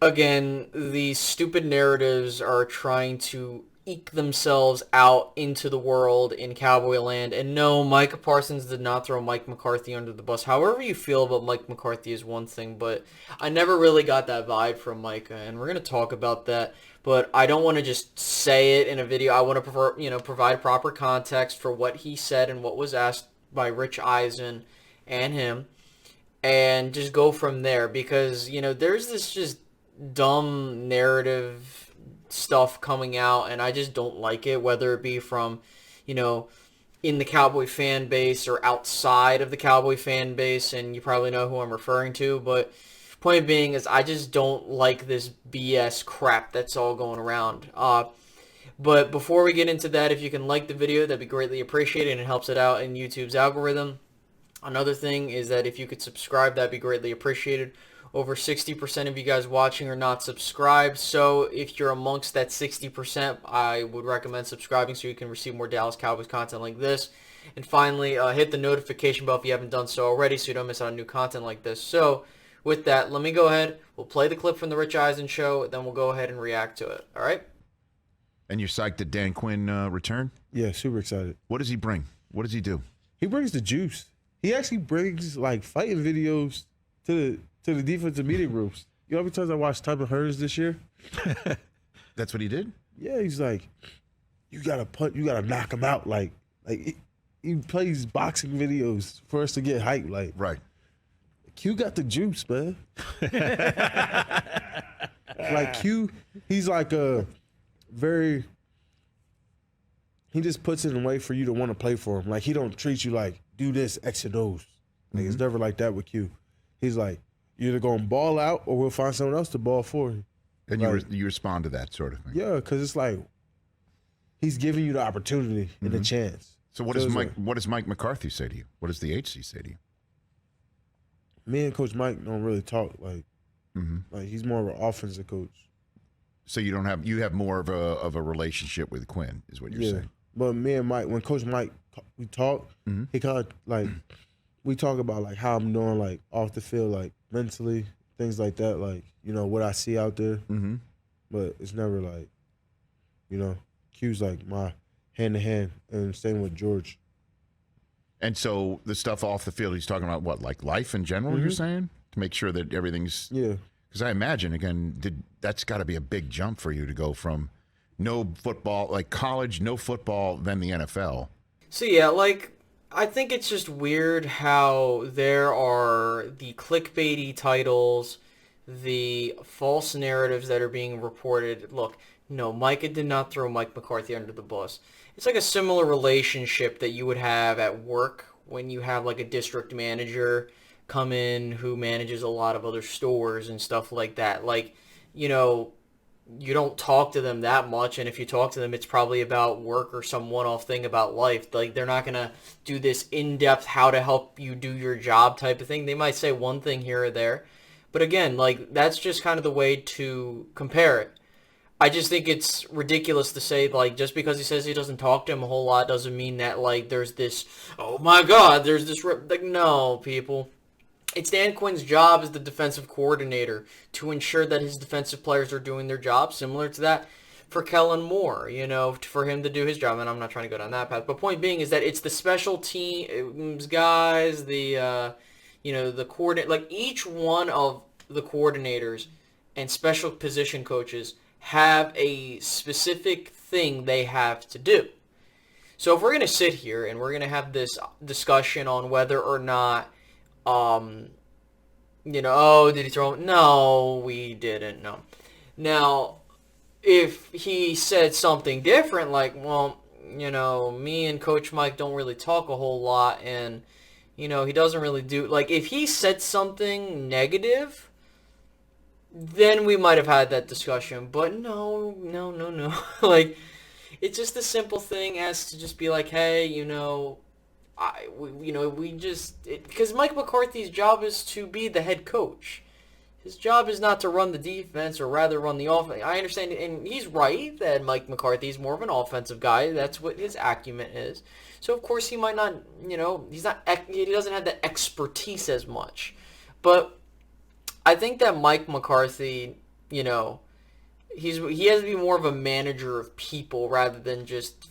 again, these stupid narratives are trying to eke themselves out into the world in Cowboy land. And no, Micah Parsons did not throw Mike McCarthy under the bus. However you feel about Mike McCarthy is one thing, but I never really got that vibe from Micah, and we're gonna talk about that. But I don't want to just say it in a video. I want to provide proper context for what he said and what was asked by Rich Eisen and him, and just go from there because there's this just dumb narrative stuff coming out, and I just don't like it, whether it be from you know in the Cowboy fan base or outside of the Cowboy fan base, and you probably know who I'm referring to. But point being is I just don't like this BS crap that's all going around. But before we get into that, if you can like the video, that'd be greatly appreciated, and it helps it out in YouTube's algorithm. Another thing is that if you could subscribe, that'd be greatly appreciated. Over 60% of you guys watching are not subscribed, so if you're amongst that 60%, I would recommend subscribing so you can receive more Dallas Cowboys content like this. And finally, hit the notification bell if you haven't done so already so you don't miss out on new content like this. So, with that, let me go ahead. We'll play the clip from the Rich Eisen show, then we'll go ahead and react to it. All right? And you're psyched that Dan Quinn return? Yeah, super excited. What does he bring? What does he do? He brings the juice. He actually brings like fighting videos to the defensive meeting rooms. You know how many times I watched Tyler Hearns this year? That's what he did? Yeah, he's like, you gotta knock him out. Like he plays boxing videos for us to get hyped. Like, right. Q got the juice, man. Like Q, he's like he just puts it in a way for you to want to play for him. Like he don't treat you like do this X and O's. Like it's never like that with Q. He's like, you're either gonna ball out or we'll find someone else to ball for you. And like, you respond to that sort of thing. Yeah, because it's like he's giving you the opportunity and the chance. So what does Mike McCarthy say to you? What does the HC say to you? Me and Coach Mike don't really talk. Like he's more of an offensive coach. So you have more of a relationship with Quinn, is what you're saying. But me and Mike, when Coach Mike we talk, he kind of like we talk about like how I'm doing like off the field, like mentally, things like that, like what I see out there. But it's never like Q's like my hand to hand, and same with George. And so the stuff off the field, he's talking about what, like life in general, you're saying? To make sure that everything's... Yeah. Because I imagine, again, that's got to be a big jump for you to go from no football, like college, no football, then the NFL. So yeah, I think it's just weird how there are the clickbaity titles, the false narratives that are being reported. Look, no, Micah did not throw Mike McCarthy under the bus. It's like a similar relationship that you would have at work when you have like a district manager come in who manages a lot of other stores and stuff like that. Like, you don't talk to them that much, and if you talk to them, it's probably about work or some one-off thing about life. Like, they're not going to do this in-depth how to help you do your job type of thing. They might say one thing here or there. But again, like, that's just kind of the way to compare it. I just think it's ridiculous to say, like, just because he says he doesn't talk to him a whole lot doesn't mean that, like, there's this, oh my God, there's this, like, no, people. It's Dan Quinn's job as the defensive coordinator to ensure that his defensive players are doing their job, similar to that for Kellen Moore, for him to do his job. And I'm not trying to go down that path. But point being is that it's the special teams guys, the coordinate, like each one of the coordinators and special position coaches have a specific thing they have to do. So if we're going to sit here and we're going to have this discussion on whether or not oh, did he throw him? No, we didn't. No. Now, if he said something different, like, well, me and Coach Mike don't really talk a whole lot, and, he doesn't really do, like, if he said something negative, then we might have had that discussion. But no. Like, it's just a simple thing as to just be like, hey, because Mike McCarthy's job is to be the head coach. His job is not to run the defense, or rather run the offense. I understand, and he's right that Mike McCarthy is more of an offensive guy. That's what his acumen is. So of course he might not, he doesn't have the expertise as much. But I think that Mike McCarthy you know, he has to be more of a manager of people rather than just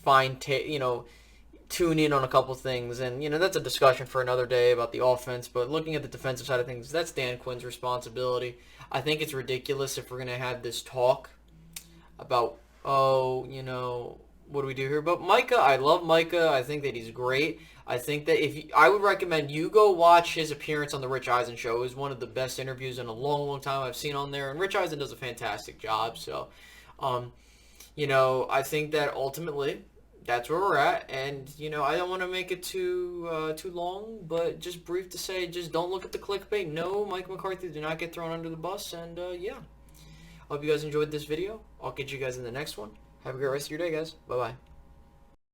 tune in on a couple things. And, that's a discussion for another day about the offense. But looking at the defensive side of things, that's Dan Quinn's responsibility. I think it's ridiculous if we're going to have this talk about, what do we do here? But Micah, I love Micah. I think that he's great. I think that I would recommend you go watch his appearance on the Rich Eisen show. It was one of the best interviews in a long, long time I've seen on there. And Rich Eisen does a fantastic job. So, I think that ultimately that's where we're at. And, I don't want to make it too long, but just brief to say, just don't look at the clickbait. No, Mike McCarthy did not get thrown under the bus. And, yeah. Hope you guys enjoyed this video. I'll get you guys in the next one. Have a great rest of your day, guys. Bye-bye.